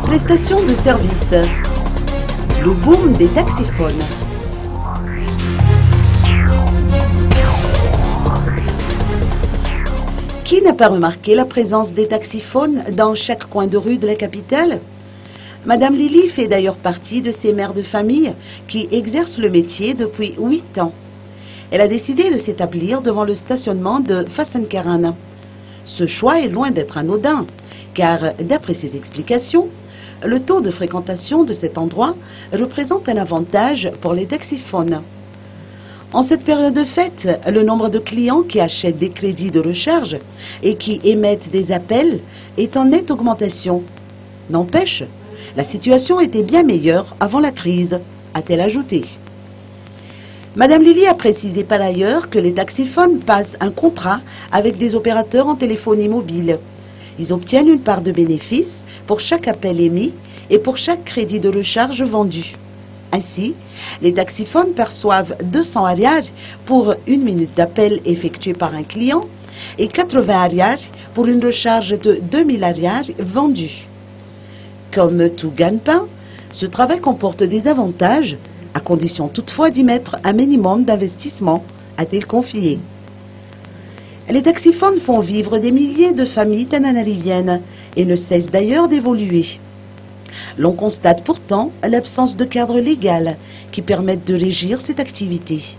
Prestation de service. Le boom des taxiphones. Qui n'a pas remarqué la présence des taxiphones dans chaque coin de rue de la capitale? Madame Lily fait d'ailleurs partie de ces mères de famille qui exercent le métier depuis 8 ans. Elle a décidé de s'établir devant le stationnement de Fassenkarana. Ce choix est loin d'être anodin, car d'après ses explications, le taux de fréquentation de cet endroit représente un avantage pour les taxiphones. En cette période de fête, le nombre de clients qui achètent des crédits de recharge et qui émettent des appels est en nette augmentation. N'empêche, la situation était bien meilleure avant la crise, a-t-elle ajouté. Madame Lily a précisé par ailleurs que les taxiphones passent un contrat avec des opérateurs en téléphonie mobile. Ils obtiennent une part de bénéfice pour chaque appel émis et pour chaque crédit de recharge vendu. Ainsi, les taxiphones perçoivent 200 ariary pour 1 minute d'appel effectué par un client et 80 ariary pour une recharge de 2000 ariary vendue. Comme tout gagne-pain, ce travail comporte des avantages, à condition toutefois d'y mettre un minimum d'investissement, a-t-il confié. Les taxiphones font vivre des milliers de familles tananariviennes et ne cessent d'ailleurs d'évoluer. L'on constate pourtant l'absence de cadre légal qui permette de régir cette activité.